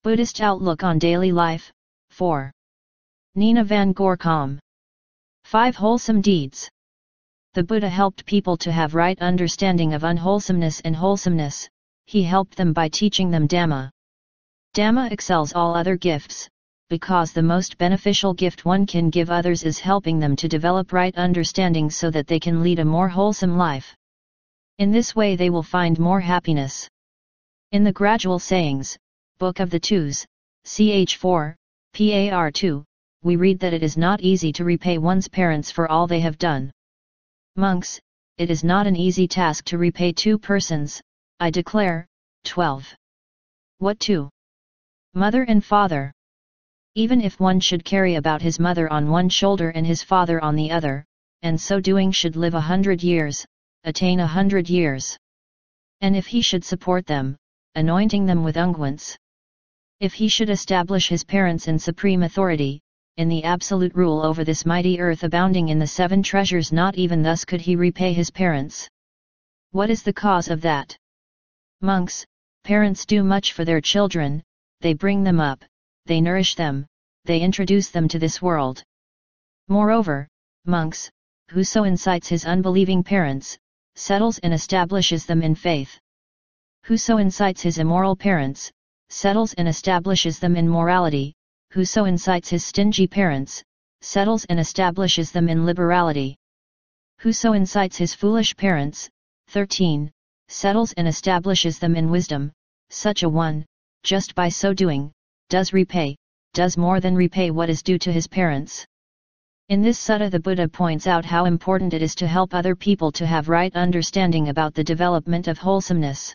Buddhist Outlook on Daily Life, 4. Nina van Gorkom. 5 Wholesome Deeds. The Buddha helped people to have right understanding of unwholesomeness and wholesomeness. He helped them by teaching them Dhamma. Dhamma excels all other gifts, because the most beneficial gift one can give others is helping them to develop right understanding so that they can lead a more wholesome life. In this way they will find more happiness. In the Gradual Sayings, Book of the Twos, ch 4, par 2, we read that it is not easy to repay one's parents for all they have done. Monks, it is not an easy task to repay 2 persons, I declare. 12. What 2? Mother and father. Even if one should carry about his mother on one shoulder and his father on the other, and so doing should live 100 years, attain 100 years. And if he should support them, anointing them with unguents. If he should establish his parents in supreme authority, in the absolute rule over this mighty earth abounding in the 7 treasures, not even thus could he repay his parents. What is the cause of that? Monks, parents do much for their children, they bring them up, they nourish them, they introduce them to this world. Moreover, monks, whoso incites his unbelieving parents, settles and establishes them in faith. Whoso incites his immoral parents, settles and establishes them in morality. Whoso incites his stingy parents, settles and establishes them in liberality. Whoso incites his foolish parents, 13, settles and establishes them in wisdom. Such a one, just by so doing, does more than repay what is due to his parents. In this sutta the Buddha points out how important it is to help other people to have right understanding about the development of wholesomeness.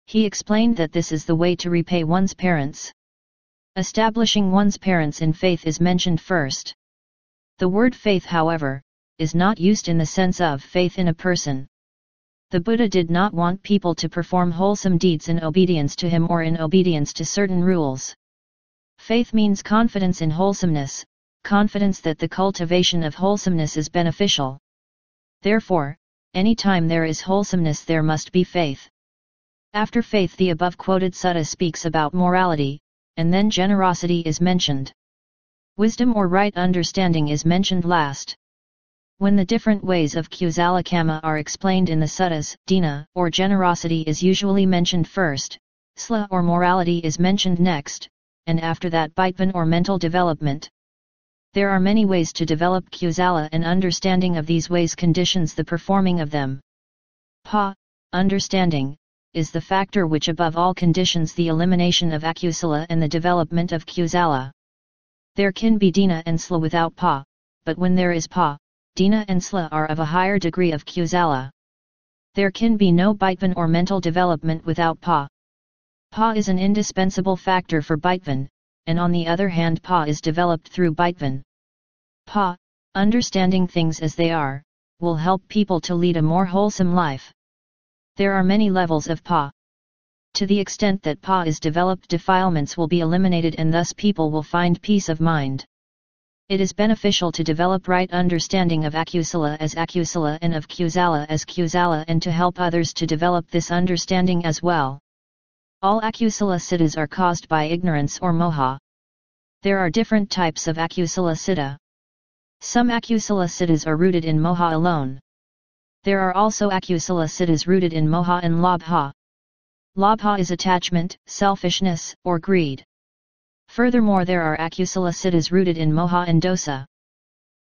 He explained that this is the way to repay one's parents. Establishing one's parents in faith is mentioned first. The word faith, however, is not used in the sense of faith in a person. The Buddha did not want people to perform wholesome deeds in obedience to him or in obedience to certain rules. Faith means confidence in wholesomeness, confidence that the cultivation of wholesomeness is beneficial. Therefore, any time there is wholesomeness there must be faith. After faith the above quoted sutta speaks about morality, and then generosity is mentioned. Wisdom or right understanding is mentioned last. When the different ways of kusala kamma are explained in the suttas, dina or generosity is usually mentioned first, sila or morality is mentioned next, and after that bhajpan or mental development. There are many ways to develop kusala, and understanding of these ways conditions the performing of them. Pa, understanding, is the factor which above all conditions the elimination of akusala and the development of kusala. There can be dina and sila without pa, but when there is pa, dina and sila are of a higher degree of kusala. There can be no bhajpan or mental development without pa. Pa is an indispensable factor for bhajpan, and on the other hand pa is developed through bhajpan. Pa, understanding things as they are, will help people to lead a more wholesome life. There are many levels of pa. To the extent that pa is developed, defilements will be eliminated and thus people will find peace of mind. It is beneficial to develop right understanding of akusala as akusala and of kusala as kusala, and to help others to develop this understanding as well. All akusala siddhas are caused by ignorance or moha. There are different types of akusala siddha. Some akusala siddhas are rooted in moha alone. There are also akusala siddhas rooted in moha and labha. Labha is attachment, selfishness, or greed. Furthermore, there are akusala siddhas rooted in moha and dosa.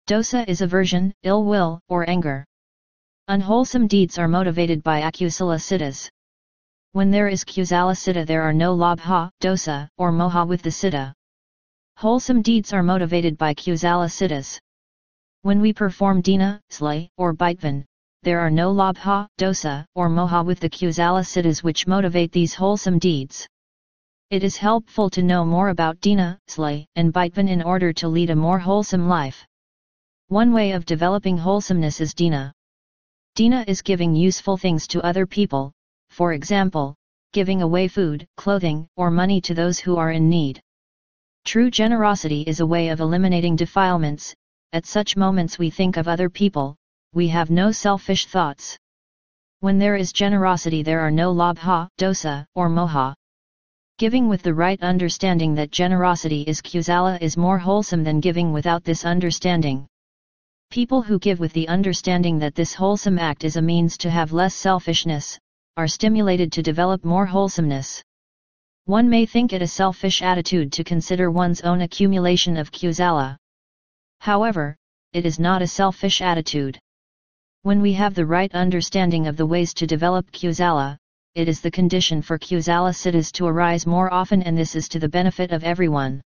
Dosa is aversion, ill will, or anger. Unwholesome deeds are motivated by akusala siddhas. When there is kusala siddha there are no labha, dosa, or moha with the siddha. Wholesome deeds are motivated by kusala siddhas. When we perform dina, sila, or bhajpan, there are no labha, dosa, or moha with the kusala siddhas which motivate these wholesome deeds. It is helpful to know more about dina, sila, and bhajpan in order to lead a more wholesome life. One way of developing wholesomeness is dina. Dina is giving useful things to other people, for example, giving away food, clothing, or money to those who are in need. True generosity is a way of eliminating defilements. At such moments we think of other people, we have no selfish thoughts. When there is generosity there are no labha, dosa, or moha. Giving with the right understanding that generosity is kusala is more wholesome than giving without this understanding. People who give with the understanding that this wholesome act is a means to have less selfishness, are stimulated to develop more wholesomeness. One may think it a selfish attitude to consider one's own accumulation of kusala. However, it is not a selfish attitude. When we have the right understanding of the ways to develop kusala, it is the condition for kusala siddhis to arise more often, and this is to the benefit of everyone.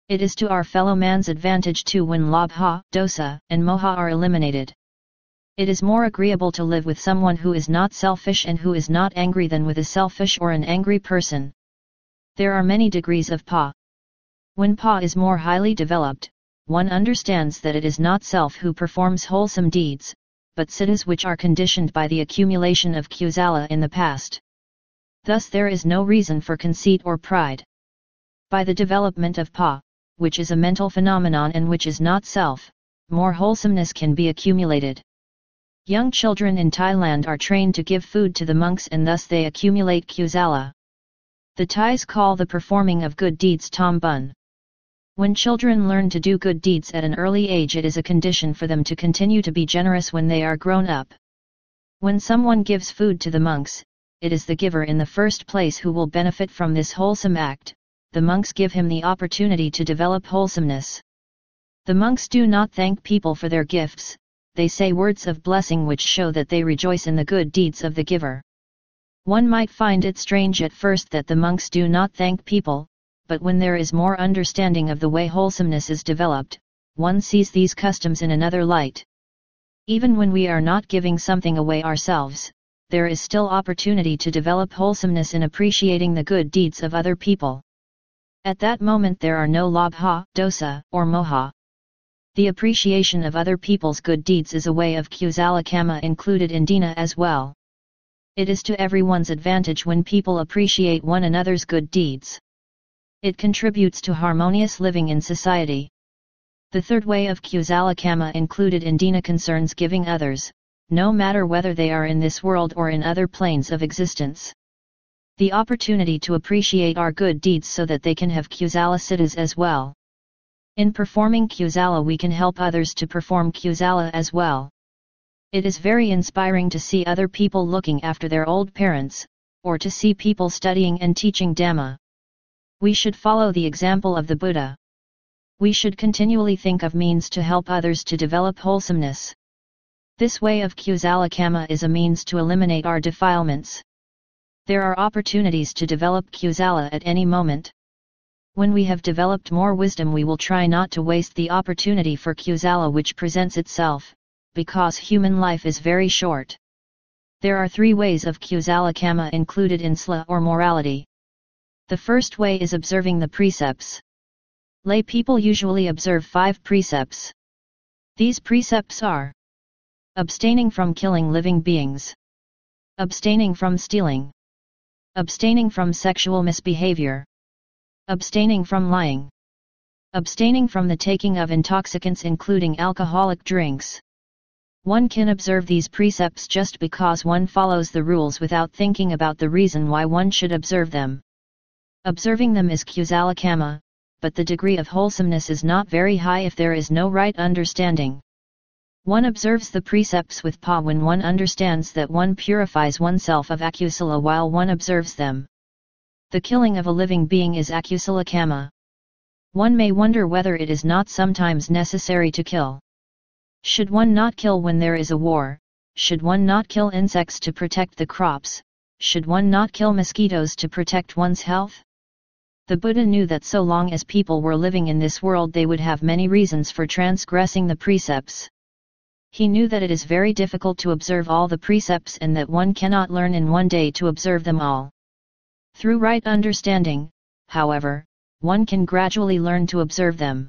It is to our fellow man's advantage too when labha, dosa, and moha are eliminated. It is more agreeable to live with someone who is not selfish and who is not angry than with a selfish or an angry person. There are many degrees of pa. When pa is more highly developed, one understands that it is not self who performs wholesome deeds, but siddhis which are conditioned by the accumulation of kusala in the past. Thus there is no reason for conceit or pride. By the development of pa, which is a mental phenomenon and which is not self, more wholesomeness can be accumulated. Young children in Thailand are trained to give food to the monks and thus they accumulate kusala. The Thais call the performing of good deeds tom bun. When children learn to do good deeds at an early age, it is a condition for them to continue to be generous when they are grown up. When someone gives food to the monks, it is the giver in the first place who will benefit from this wholesome act. The monks give him the opportunity to develop wholesomeness. The monks do not thank people for their gifts, they say words of blessing which show that they rejoice in the good deeds of the giver. One might find it strange at first that the monks do not thank people, but when there is more understanding of the way wholesomeness is developed, one sees these customs in another light. Even when we are not giving something away ourselves, there is still opportunity to develop wholesomeness in appreciating the good deeds of other people. At that moment there are no labha, dosa, or moha. The appreciation of other people's good deeds is a way of kusala kamma included in dina as well. It is to everyone's advantage when people appreciate one another's good deeds. It contributes to harmonious living in society. The third way of kusala kamma included in dina concerns giving others, no matter whether they are in this world or in other planes of existence. The opportunity to appreciate our good deeds so that they can have kusala siddhis as well. In performing kusala we can help others to perform kusala as well. It is very inspiring to see other people looking after their old parents, or to see people studying and teaching Dhamma. We should follow the example of the Buddha. We should continually think of means to help others to develop wholesomeness. This way of kusala kamma is a means to eliminate our defilements. There are opportunities to develop kusala at any moment. When we have developed more wisdom we will try not to waste the opportunity for kusala which presents itself, because human life is very short. There are 3 ways of kusala kamma included in sila or morality. The first way is observing the precepts. Lay people usually observe 5 precepts. These precepts are: abstaining from killing living beings, abstaining from stealing, abstaining from sexual misbehavior, abstaining from lying, abstaining from the taking of intoxicants including alcoholic drinks. One can observe these precepts just because one follows the rules without thinking about the reason why one should observe them. Observing them is kusala kamma, but the degree of wholesomeness is not very high if there is no right understanding. One observes the precepts with pa when one understands that one purifies oneself of akusala while one observes them. The killing of a living being is akusala kamma. One may wonder whether it is not sometimes necessary to kill. Should one not kill when there is a war? Should one not kill insects to protect the crops? Should one not kill mosquitoes to protect one's health? The Buddha knew that so long as people were living in this world they would have many reasons for transgressing the precepts. He knew that it is very difficult to observe all the precepts and that one cannot learn in one day to observe them all. Through right understanding, however, one can gradually learn to observe them.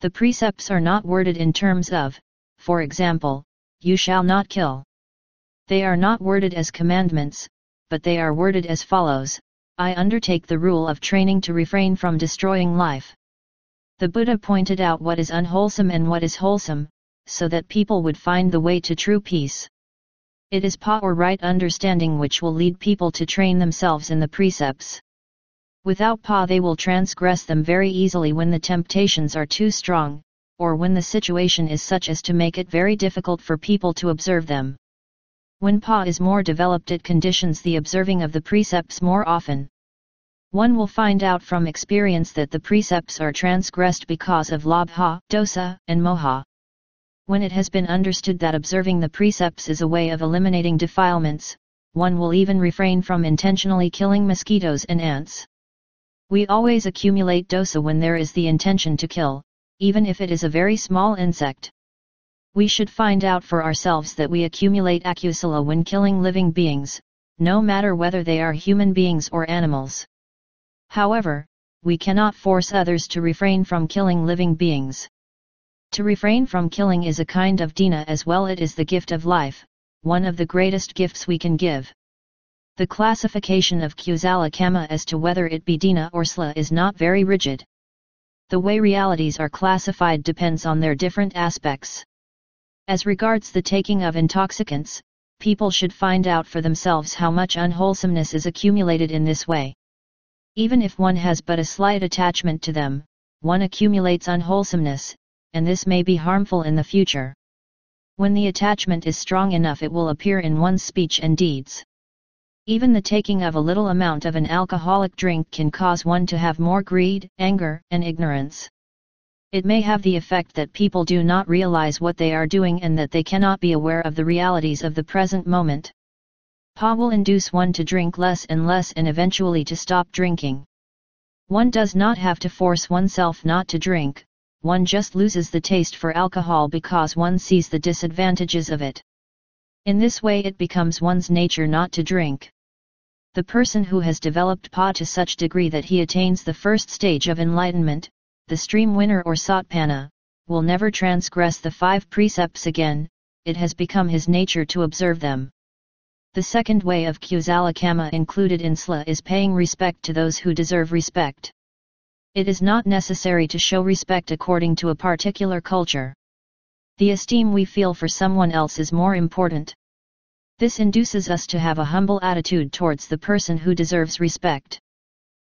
The precepts are not worded in terms of, for example, you shall not kill. They are not worded as commandments, but they are worded as follows: I undertake the rule of training to refrain from destroying life. The Buddha pointed out what is unwholesome and what is wholesome, so that people would find the way to true peace. It is pa or right understanding which will lead people to train themselves in the precepts. Without pa they will transgress them very easily when the temptations are too strong, or when the situation is such as to make it very difficult for people to observe them. When pa is more developed, it conditions the observing of the precepts more often. One will find out from experience that the precepts are transgressed because of labha, dosa, and moha. When it has been understood that observing the precepts is a way of eliminating defilements, one will even refrain from intentionally killing mosquitoes and ants. We always accumulate dosa when there is the intention to kill, even if it is a very small insect. We should find out for ourselves that we accumulate akusala when killing living beings, no matter whether they are human beings or animals. However, we cannot force others to refrain from killing living beings. To refrain from killing is a kind of dina as well. It is the gift of life, one of the greatest gifts we can give. The classification of kusala kama as to whether it be dina or sla is not very rigid. The way realities are classified depends on their different aspects. As regards the taking of intoxicants, people should find out for themselves how much unwholesomeness is accumulated in this way. Even if one has but a slight attachment to them, one accumulates unwholesomeness, and this may be harmful in the future. When the attachment is strong enough, it will appear in one's speech and deeds. Even the taking of a little amount of an alcoholic drink can cause one to have more greed, anger, and ignorance. It may have the effect that people do not realize what they are doing and that they cannot be aware of the realities of the present moment. Pa will induce one to drink less and less and eventually to stop drinking. One does not have to force oneself not to drink, one just loses the taste for alcohol because one sees the disadvantages of it. In this way it becomes one's nature not to drink. The person who has developed pa to such degree that he attains the first stage of enlightenment, the stream winner or satpana, will never transgress the 5 precepts again. It has become his nature to observe them. The second way of kusala kama included in sla is paying respect to those who deserve respect. It is not necessary to show respect according to a particular culture. The esteem we feel for someone else is more important. This induces us to have a humble attitude towards the person who deserves respect.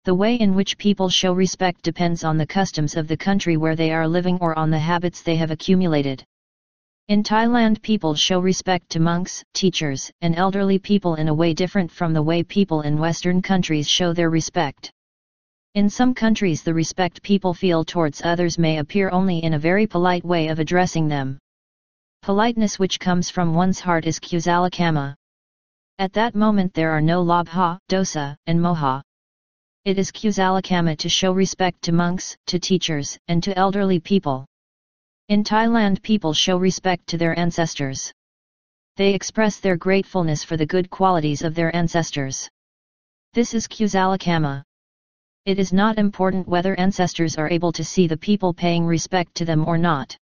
The way in which people show respect depends on the customs of the country where they are living or on the habits they have accumulated. In Thailand, people show respect to monks, teachers, and elderly people in a way different from the way people in Western countries show their respect. In some countries, the respect people feel towards others may appear only in a very polite way of addressing them. Politeness which comes from one's heart is kusala kama. At that moment there are no labha, dosa, and moha. It is kusala kama to show respect to monks, to teachers, and to elderly people. In Thailand, people show respect to their ancestors. They express their gratefulness for the good qualities of their ancestors. This is kusala kama. It is not important whether ancestors are able to see the people paying respect to them or not.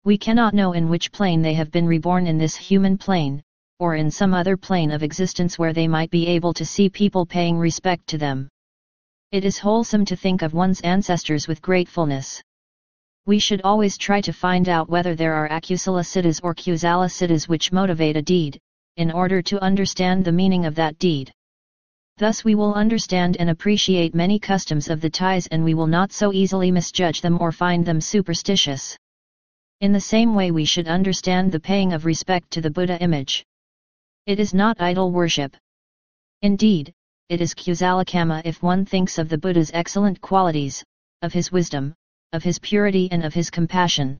We cannot know in which plane they have been reborn, in this human plane, or in some other plane of existence where they might be able to see people paying respect to them. It is wholesome to think of one's ancestors with gratefulness. We should always try to find out whether there are akusala siddhas or kusala siddhas which motivate a deed, in order to understand the meaning of that deed. Thus we will understand and appreciate many customs of the Thais, and we will not so easily misjudge them or find them superstitious. In the same way we should understand the paying of respect to the Buddha image. It is not idol worship. Indeed, it is kusala kama if one thinks of the Buddha's excellent qualities, of his wisdom, of his purity and of his compassion.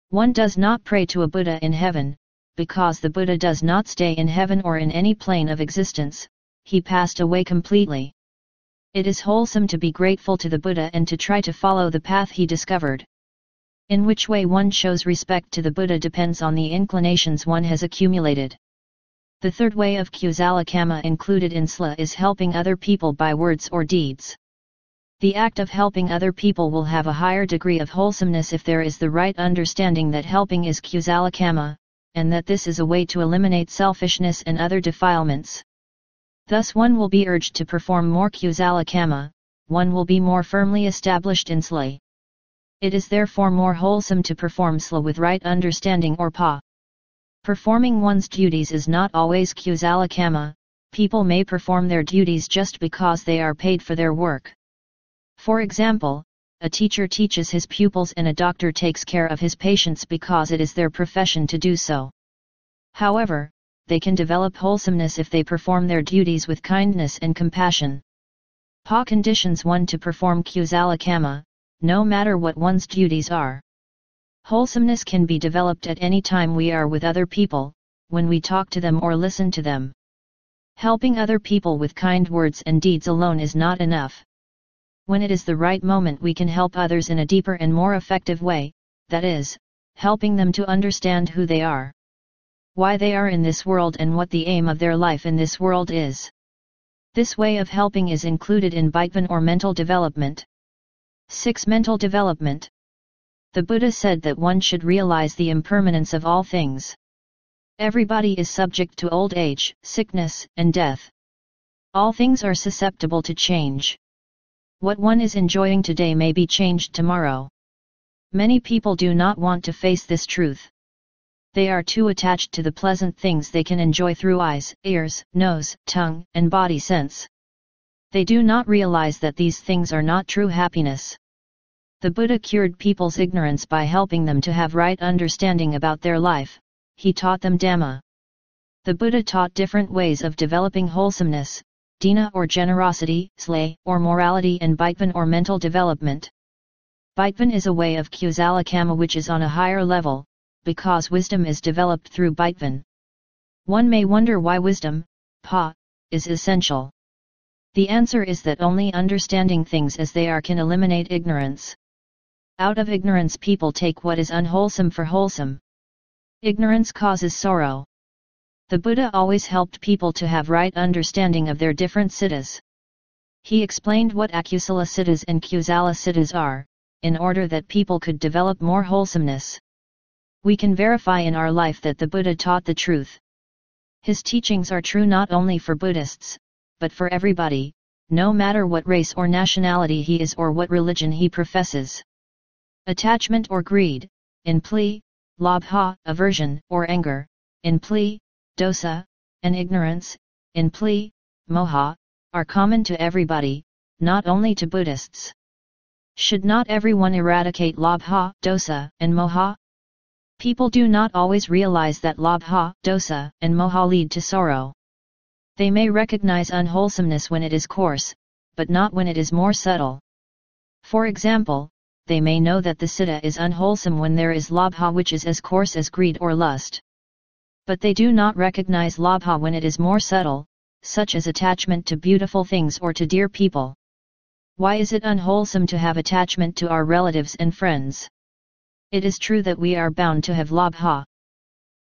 One does not pray to a Buddha in heaven, because the Buddha does not stay in heaven or in any plane of existence, he passed away completely. It is wholesome to be grateful to the Buddha and to try to follow the path he discovered. In which way one shows respect to the Buddha depends on the inclinations one has accumulated. The third way of kusala kama included in sla is helping other people by words or deeds. The act of helping other people will have a higher degree of wholesomeness if there is the right understanding that helping is kusala kama, and that this is a way to eliminate selfishness and other defilements. Thus one will be urged to perform more kusala kama, one will be more firmly established in sla. It is therefore more wholesome to perform sla with right understanding or pa. Performing one's duties is not always kusala kama, people may perform their duties just because they are paid for their work. For example, a teacher teaches his pupils and a doctor takes care of his patients because it is their profession to do so. However, they can develop wholesomeness if they perform their duties with kindness and compassion. Pa conditions one to perform kusala kamma, no matter what one's duties are. Wholesomeness can be developed at any time we are with other people, when we talk to them or listen to them. Helping other people with kind words and deeds alone is not enough. When it is the right moment we can help others in a deeper and more effective way, that is, helping them to understand who they are, why they are in this world and what the aim of their life in this world is. This way of helping is included in Bhajpan or mental development. 6. Mental development. The Buddha said that one should realize the impermanence of all things. Everybody is subject to old age, sickness, and death. All things are susceptible to change. What one is enjoying today may be changed tomorrow. Many people do not want to face this truth. They are too attached to the pleasant things they can enjoy through eyes, ears, nose, tongue, and body sense. They do not realize that these things are not true happiness. The Buddha cured people's ignorance by helping them to have right understanding about their life. He taught them Dhamma. The Buddha taught different ways of developing wholesomeness, dina or generosity, slay or morality, and Bhajpan or mental development. Bhajpan is a way of kusala kamma which is on a higher level, because wisdom is developed through Bhajpan. One may wonder why wisdom, pa, is essential. The answer is that only understanding things as they are can eliminate ignorance. Out of ignorance people take what is unwholesome for wholesome. Ignorance causes sorrow. The Buddha always helped people to have right understanding of their different siddhas. He explained what akusala siddhas and kusala siddhas are, in order that people could develop more wholesomeness. We can verify in our life that the Buddha taught the truth. His teachings are true not only for Buddhists, but for everybody, no matter what race or nationality he is or what religion he professes. Attachment or greed, in pli, labha, aversion or anger, in pli, dosa, and ignorance, in pli, moha, are common to everybody, not only to Buddhists. Should not everyone eradicate labha, dosa, and moha? People do not always realize that labha, dosa, and moha lead to sorrow. They may recognize unwholesomeness when it is coarse, but not when it is more subtle. For example, they may know that the siddha is unwholesome when there is labha which is as coarse as greed or lust. But they do not recognize labha when it is more subtle, such as attachment to beautiful things or to dear people. Why is it unwholesome to have attachment to our relatives and friends? It is true that we are bound to have labha.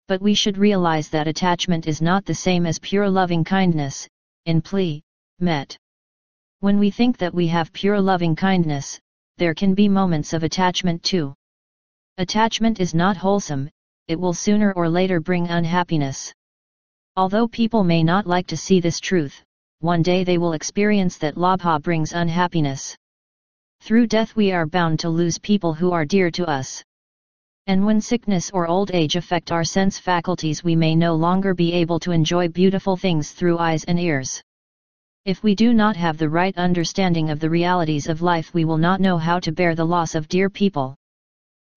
But we should realize that attachment is not the same as pure loving kindness, in pli, met. When we think that we have pure loving kindness, there can be moments of attachment too. Attachment is not wholesome, it will sooner or later bring unhappiness. Although people may not like to see this truth, one day they will experience that labha brings unhappiness. Through death we are bound to lose people who are dear to us. And when sickness or old age affect our sense faculties we may no longer be able to enjoy beautiful things through eyes and ears. If we do not have the right understanding of the realities of life we will not know how to bear the loss of dear people.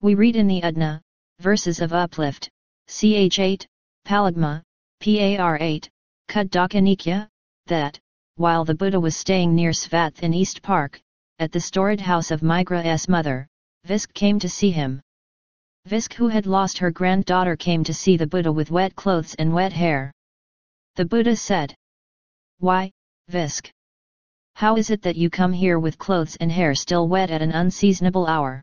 We read in the Udna, verses of uplift, ch 8, Palagma, par 8, Kuddakanikya, that, while the Buddha was staying near Svath in East Park, at the storied house of Migra's mother, Visk came to see him. Visk, who had lost her granddaughter, came to see the Buddha with wet clothes and wet hair. The Buddha said, "Why, Visk? How is it that you come here with clothes and hair still wet at an unseasonable hour?"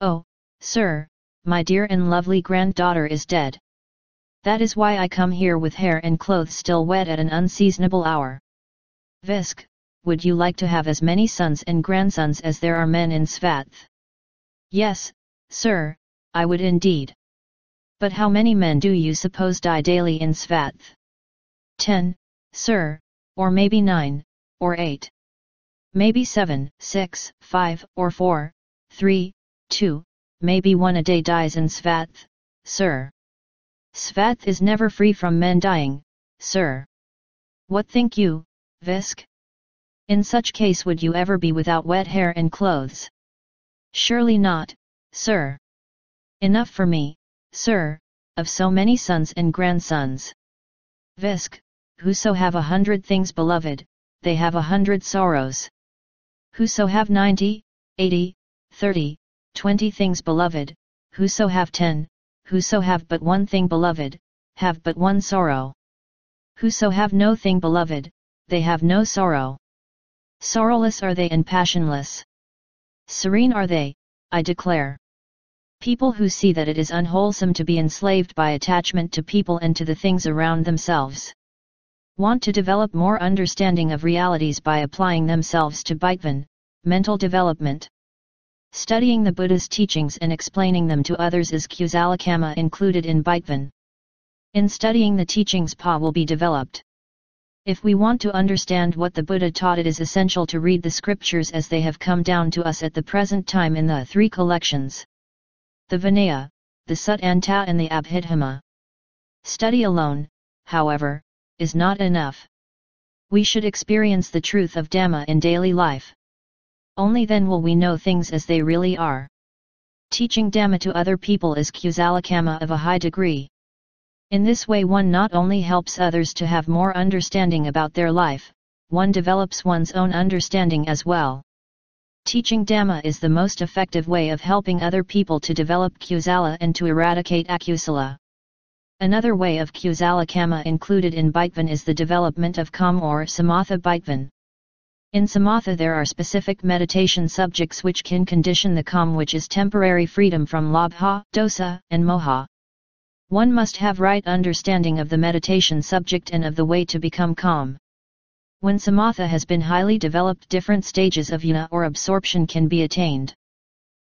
"Oh, sir, my dear and lovely granddaughter is dead. That is why I come here with hair and clothes still wet at an unseasonable hour." "Visk, would you like to have as many sons and grandsons as there are men in Svath?" "Yes, sir, I would indeed." "But how many men do you suppose die daily in Svath?" 10, sir, or maybe 9, or 8. Maybe 7, 6, 5, or 4, 3, 2, maybe 1 a day dies in Svath, sir. Svath is never free from men dying, sir. What think you, Visk? In such case would you ever be without wet hair and clothes? Surely not, sir. Enough for me, sir, of so many sons and grandsons. Visk, whoso have 100 things beloved, they have 100 sorrows. Whoso have 90, 80, 30, 20 things beloved, whoso have 10, whoso have but one thing beloved, have but one sorrow. Whoso have no thing beloved, they have no sorrow. Sorrowless are they and passionless. Serene are they, I declare. People who see that it is unwholesome to be enslaved by attachment to people and to the things around themselves, want to develop more understanding of realities by applying themselves to Bhaivan, mental development. Studying the Buddha's teachings and explaining them to others is Kusalakama included in Bhaivan. In studying the teachings Pa will be developed. If we want to understand what the Buddha taught, it is essential to read the scriptures as they have come down to us at the present time in the three collections: the Vinaya, the Sutta and the Abhidhamma. Study alone, however, is not enough. We should experience the truth of Dhamma in daily life. Only then will we know things as they really are. Teaching Dhamma to other people is Kusalakama of a high degree. In this way one not only helps others to have more understanding about their life, one develops one's own understanding as well. Teaching Dhamma is the most effective way of helping other people to develop Kusala and to eradicate Akusala. Another way of Kusalakama included in Bhaivan is the development of Kam or Samatha Bhaivan. In Samatha there are specific meditation subjects which can condition the Kam, which is temporary freedom from Labha, Dosa, and Moha. One must have right understanding of the meditation subject and of the way to become calm. When Samatha has been highly developed, different stages of jnana or absorption can be attained.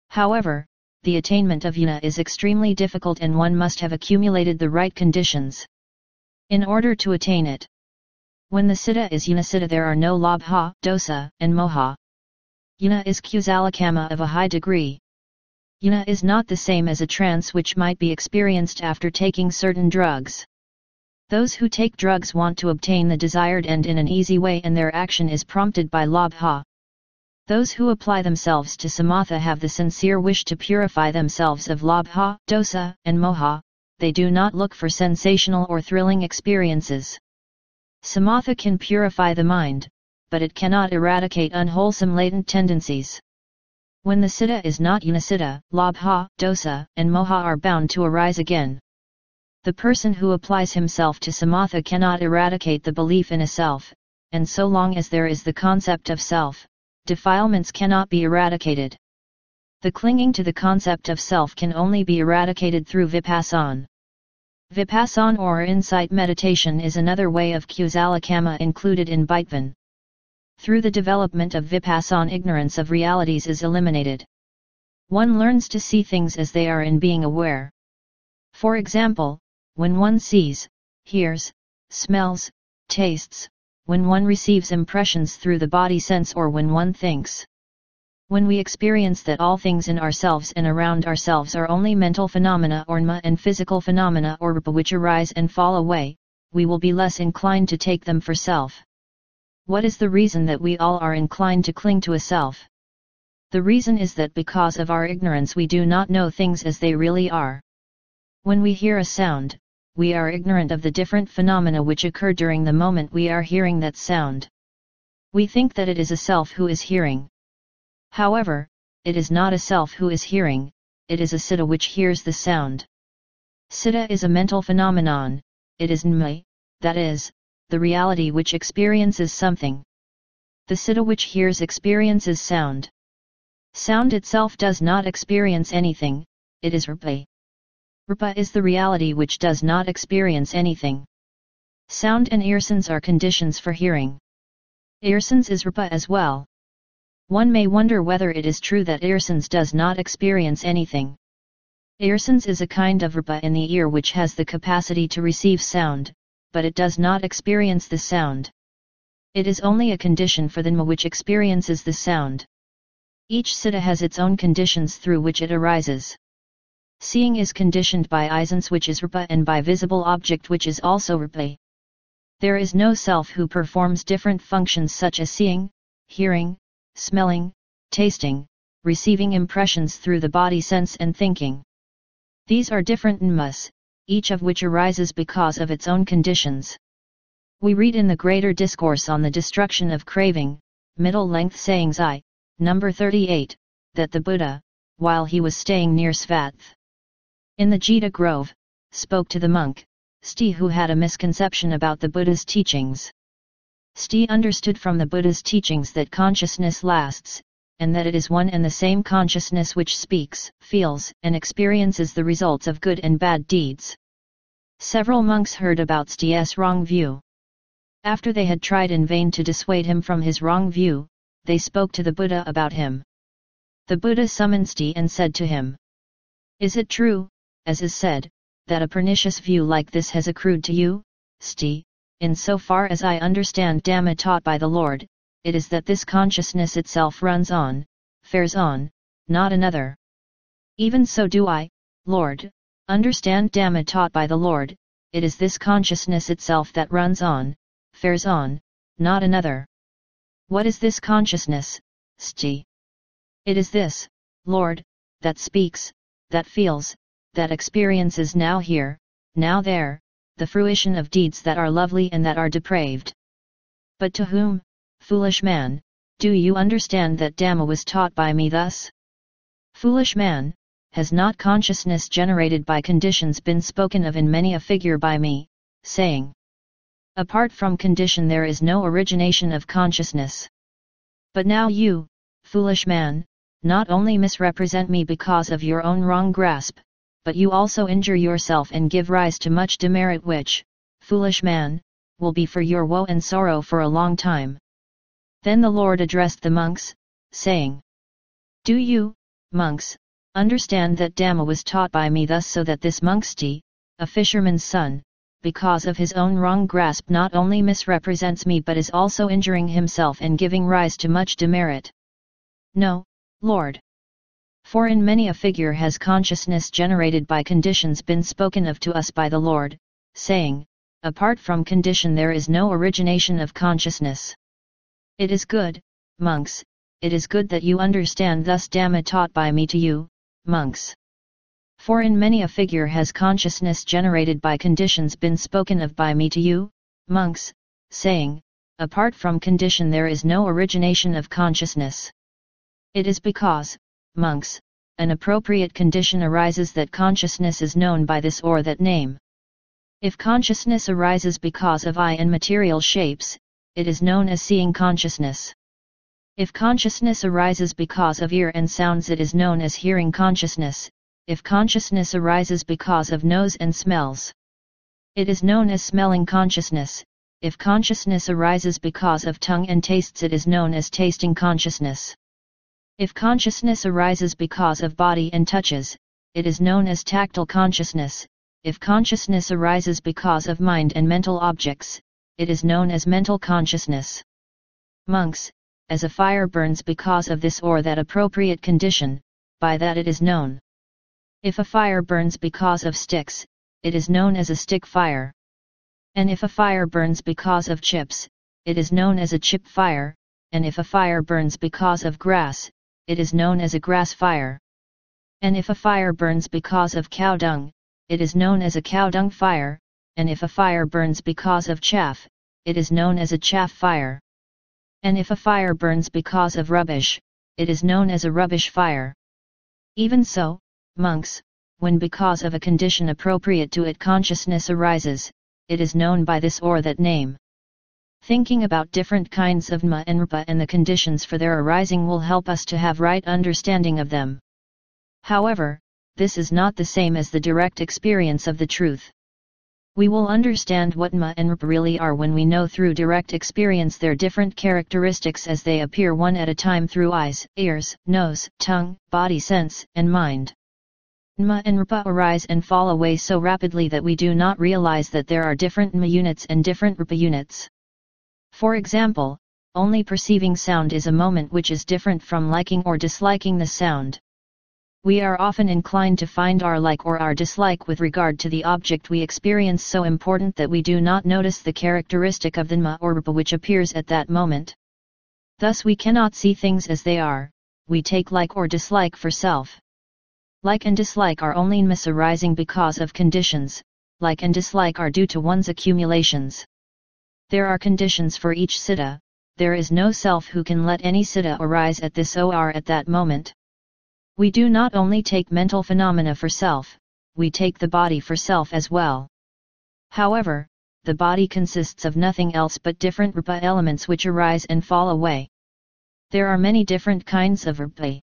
However, the attainment of jnana is extremely difficult and one must have accumulated the right conditions in order to attain it. When the siddha is jnana siddha, there are no labha, dosa, and moha. Jnana is kusalakama of a high degree. Jnana is not the same as a trance which might be experienced after taking certain drugs. Those who take drugs want to obtain the desired end in an easy way and their action is prompted by labha. Those who apply themselves to samatha have the sincere wish to purify themselves of labha, dosa, and moha. They do not look for sensational or thrilling experiences. Samatha can purify the mind, but it cannot eradicate unwholesome latent tendencies. When the siddha is not jnana-siddha, labha, dosa, and moha are bound to arise again. The person who applies himself to samatha cannot eradicate the belief in a self, and so long as there is the concept of self, defilements cannot be eradicated. The clinging to the concept of self can only be eradicated through vipassana. Vipassana or insight meditation is another way of kusalakama included in Bhaivan. Through the development of vipassana, ignorance of realities is eliminated. One learns to see things as they are in being aware. For example, when one sees, hears, smells, tastes, when one receives impressions through the body sense, or when one thinks. When we experience that all things in ourselves and around ourselves are only mental phenomena or nama and physical phenomena or rupa which arise and fall away, we will be less inclined to take them for self. What is the reason that we all are inclined to cling to a self? The reason is that because of our ignorance we do not know things as they really are. When we hear a sound, we are ignorant of the different phenomena which occur during the moment we are hearing that sound. We think that it is a self who is hearing. However, it is not a self who is hearing, it is a siddha which hears the sound. Siddha is a mental phenomenon, it is nma, that is, the reality which experiences something. The siddha which hears experiences sound. Sound itself does not experience anything, it is rupa. Rupa is the reality which does not experience anything. Sound and earsense are conditions for hearing. Earsense is rupa as well. One may wonder whether it is true that earsense does not experience anything. Earsense is a kind of rupa in the ear which has the capacity to receive sound, but it does not experience the sound. It is only a condition for the nama which experiences the sound. Each siddha has its own conditions through which it arises. Seeing is conditioned by eyesense which is rupa and by visible object which is also rupa. There is no self who performs different functions such as seeing, hearing, smelling, tasting, receiving impressions through the body sense and thinking. These are different nmas, each of which arises because of its own conditions. We read in the Greater Discourse on the Destruction of Craving, Middle-Length Sayings I, number 38, that the Buddha, while he was staying near Svath, in the Jita Grove, spoke to the monk, Sti, who had a misconception about the Buddha's teachings. Sti understood from the Buddha's teachings that consciousness lasts, and that it is one and the same consciousness which speaks, feels, and experiences the results of good and bad deeds. Several monks heard about Sti's wrong view. After they had tried in vain to dissuade him from his wrong view, they spoke to the Buddha about him. The Buddha summoned Sti and said to him, "Is it true, as is said, that a pernicious view like this has accrued to you, Sti? In so far as I understand Dhamma taught by the Lord, it is that this consciousness itself runs on, fares on, not another. Even so do I, Lord, understand Dhamma taught by the Lord, it is this consciousness itself that runs on, fares on, not another. What is this consciousness, Sti? It is this, Lord, that speaks, that feels, that experiences now here, now there, the fruition of deeds that are lovely and that are depraved. But to whom, foolish man, do you understand that Dhamma was taught by me thus? Foolish man, has not consciousness generated by conditions been spoken of in many a figure by me, saying, apart from condition there is no origination of consciousness. But now you, foolish man, not only misrepresent me because of your own wrong grasp, but you also injure yourself and give rise to much demerit which, foolish man, will be for your woe and sorrow for a long time." Then the Lord addressed the monks, saying, "Do you, monks, understand that Dhamma was taught by me thus, so that this monk Sti, a fisherman's son, because of his own wrong grasp not only misrepresents me but is also injuring himself and giving rise to much demerit? No, Lord. For in many a figure has consciousness generated by conditions been spoken of to us by the Lord, saying, apart from condition there is no origination of consciousness. It is good, monks, it is good that you understand thus Dhamma taught by me to you, monks. For in many a figure has consciousness generated by conditions been spoken of by me to you, monks, saying, apart from condition there is no origination of consciousness. It is because, monks, an appropriate condition arises that consciousness is known by this or that name. If consciousness arises because of eye and material shapes, it is known as seeing consciousness. If consciousness arises because of ear and sounds, it is known as hearing consciousness. If consciousness arises because of nose and smells, it is known as smelling consciousness. If consciousness arises because of tongue and tastes, it is known as tasting consciousness. If consciousness arises because of body and touches, it is known as tactile consciousness. If consciousness arises because of mind and mental objects, it is known as mental consciousness. Monks, as a fire burns because of this or that appropriate condition, by that it is known. If a fire burns because of sticks, it is known as a stick fire. And if a fire burns because of chips, it is known as a chip fire, and if a fire burns because of grass, it is known as a grass fire. And if a fire burns because of cow dung, it is known as a cow dung fire, and if a fire burns because of chaff, it is known as a chaff fire. And if a fire burns because of rubbish, it is known as a rubbish fire. Even so, monks, when because of a condition appropriate to it consciousness arises, it is known by this or that name. Thinking about different kinds of Dhamma and Rupa and the conditions for their arising will help us to have right understanding of them. However, this is not the same as the direct experience of the truth. We will understand what Dhamma and Rupa really are when we know through direct experience their different characteristics as they appear one at a time through eyes, ears, nose, tongue, body sense, and mind. Dhamma and Rupa arise and fall away so rapidly that we do not realize that there are different Dhamma units and different Rupa units. For example, only perceiving sound is a moment which is different from liking or disliking the sound. We are often inclined to find our like or our dislike with regard to the object we experience so important that we do not notice the characteristic of the Dhamma or Rupa which appears at that moment. Thus we cannot see things as they are, we take like or dislike for self. Like and dislike are only Dhammas arising because of conditions, like and dislike are due to one's accumulations. There are conditions for each citta, there is no self who can let any citta arise at this or at that moment. We do not only take mental phenomena for self, we take the body for self as well. However, the body consists of nothing else but different rupa elements which arise and fall away. There are many different kinds of rupa.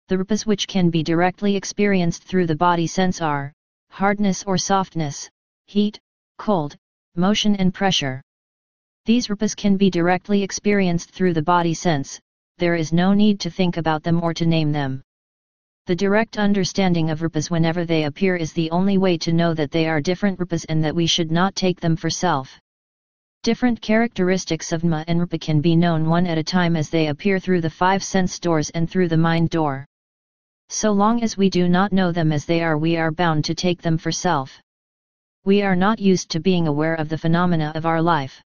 The rupas which can be directly experienced through the body sense are hardness or softness, heat, cold, motion and pressure. These rupas can be directly experienced through the body sense, there is no need to think about them or to name them. The direct understanding of rupas whenever they appear is the only way to know that they are different rupas and that we should not take them for self. Different characteristics of Dhamma and Rupa can be known one at a time as they appear through the 5 sense doors and through the mind door. So long as we do not know them as they are, we are bound to take them for self. We are not used to being aware of the phenomena of our life.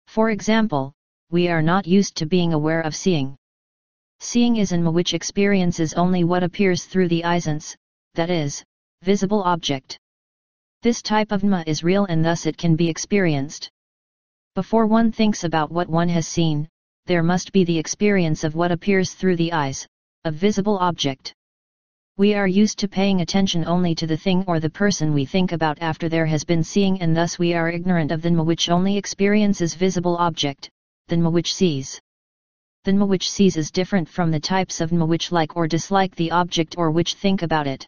For example, we are not used to being aware of seeing. Seeing is Dhamma which experiences only what appears through the eyes, that is, visible object. This type of Dhamma is real and thus it can be experienced. Before one thinks about what one has seen, there must be the experience of what appears through the eyes, of visible object. We are used to paying attention only to the thing or the person we think about after there has been seeing, and thus we are ignorant of the Dhamma which only experiences visible object, the Dhamma which sees. The Dhamma which sees is different from the types of Dhamma which like or dislike the object or which think about it.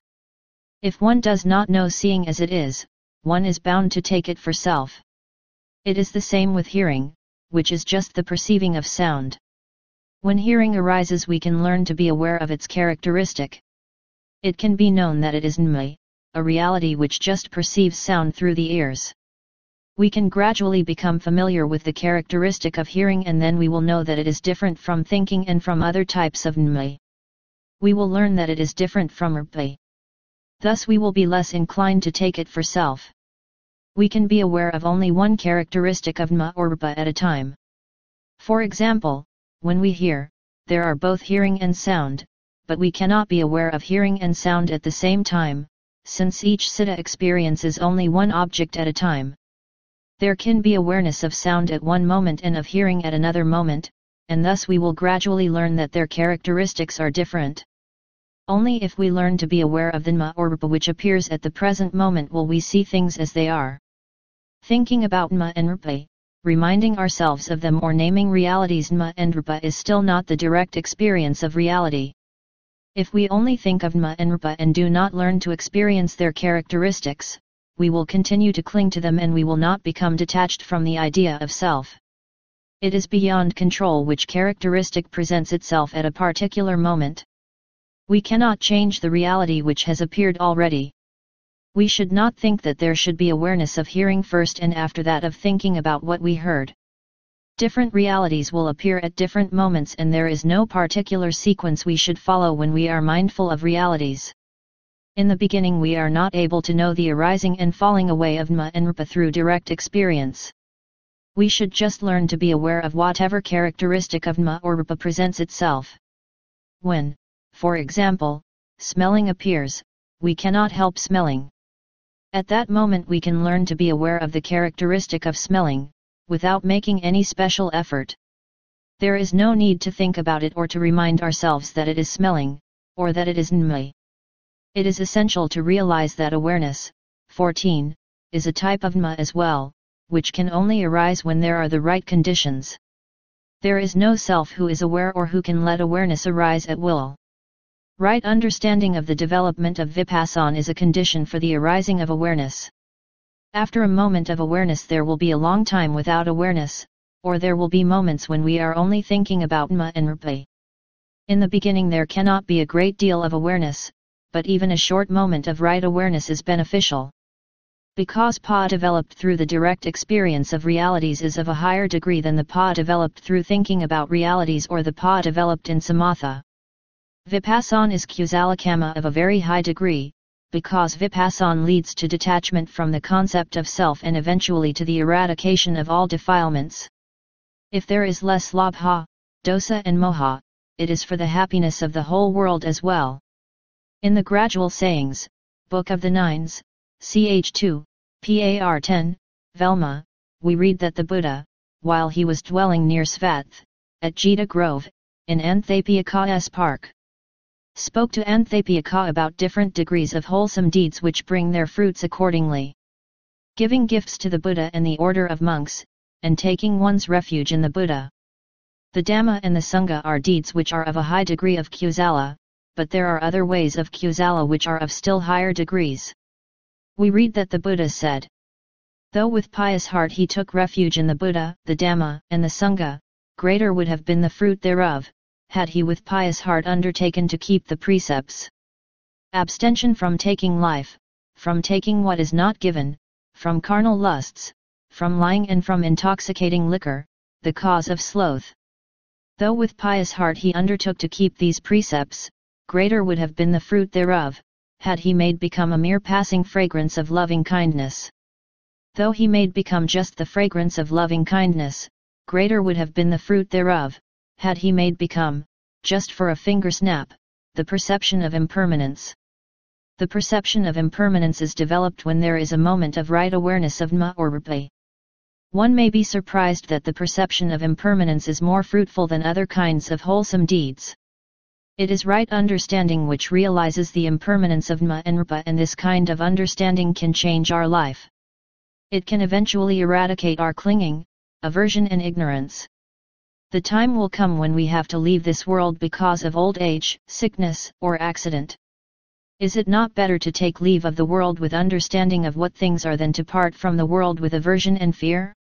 If one does not know seeing as it is, one is bound to take it for self. It is the same with hearing, which is just the perceiving of sound. When hearing arises, we can learn to be aware of its characteristic. It can be known that it is Dhamma, a reality which just perceives sound through the ears. We can gradually become familiar with the characteristic of hearing, and then we will know that it is different from thinking and from other types of Dhamma. We will learn that it is different from Rupa. Thus we will be less inclined to take it for self. We can be aware of only one characteristic of Dhamma or Rupa at a time. For example, when we hear, there are both hearing and sound, but we cannot be aware of hearing and sound at the same time, since each citta experiences only one object at a time. There can be awareness of sound at one moment and of hearing at another moment, and thus we will gradually learn that their characteristics are different. Only if we learn to be aware of the Dhamma or Rupa which appears at the present moment will we see things as they are. Thinking about Dhamma and Rupa, reminding ourselves of them or naming realities Dhamma and Rupa is still not the direct experience of reality. If we only think of Dhamma and Rupa and do not learn to experience their characteristics, we will continue to cling to them and we will not become detached from the idea of self. It is beyond control which characteristic presents itself at a particular moment. We cannot change the reality which has appeared already. We should not think that there should be awareness of hearing first and after that of thinking about what we heard. Different realities will appear at different moments and there is no particular sequence we should follow when we are mindful of realities. In the beginning we are not able to know the arising and falling away of Dhamma and Rupa through direct experience. We should just learn to be aware of whatever characteristic of Dhamma or Rupa presents itself. When, for example, smelling appears, we cannot help smelling. At that moment we can learn to be aware of the characteristic of smelling, without making any special effort. There is no need to think about it or to remind ourselves that it is smelling, or that it is Dhamma. It is essential to realize that awareness, 14, is a type of Dhamma as well, which can only arise when there are the right conditions. There is no self who is aware or who can let awareness arise at will. Right understanding of the development of vipassana is a condition for the arising of awareness. After a moment of awareness there will be a long time without awareness, or there will be moments when we are only thinking about Dhamma and Rupa. In the beginning there cannot be a great deal of awareness, but even a short moment of right awareness is beneficial. Because pa developed through the direct experience of realities is of a higher degree than the pa developed through thinking about realities or the pa developed in samatha. Vipassana is Kusalakama of a very high degree, because Vipassana leads to detachment from the concept of self and eventually to the eradication of all defilements. If there is less labha, dosa and moha, it is for the happiness of the whole world as well. In the Gradual Sayings, Book of the Nines, ch. 2, par 10, Velma, we read that the Buddha, while he was dwelling near Svath, at Jita Grove, in Anthapiaka's park, spoke to Anthapiaka about different degrees of wholesome deeds which bring their fruits accordingly. Giving gifts to the Buddha and the order of monks, and taking one's refuge in the Buddha. The Dhamma and the Sangha are deeds which are of a high degree of kusala, but there are other ways of kusala which are of still higher degrees. We read that the Buddha said, though with pious heart he took refuge in the Buddha, the Dhamma, and the Sangha, greater would have been the fruit thereof, had he with pious heart undertaken to keep the precepts. Abstention from taking life, from taking what is not given, from carnal lusts, from lying and from intoxicating liquor, the cause of sloth. Though with pious heart he undertook to keep these precepts, greater would have been the fruit thereof, had he made become a mere passing fragrance of loving kindness. Though he made become just the fragrance of loving kindness, greater would have been the fruit thereof, had he made become, just for a finger snap, the perception of impermanence. The perception of impermanence is developed when there is a moment of right awareness of Dhamma or Rupa. One may be surprised that the perception of impermanence is more fruitful than other kinds of wholesome deeds. It is right understanding which realizes the impermanence of Dhamma and Rupa, and this kind of understanding can change our life. It can eventually eradicate our clinging, aversion and ignorance. The time will come when we have to leave this world because of old age, sickness, or accident. Is it not better to take leave of the world with understanding of what things are than to part from the world with aversion and fear?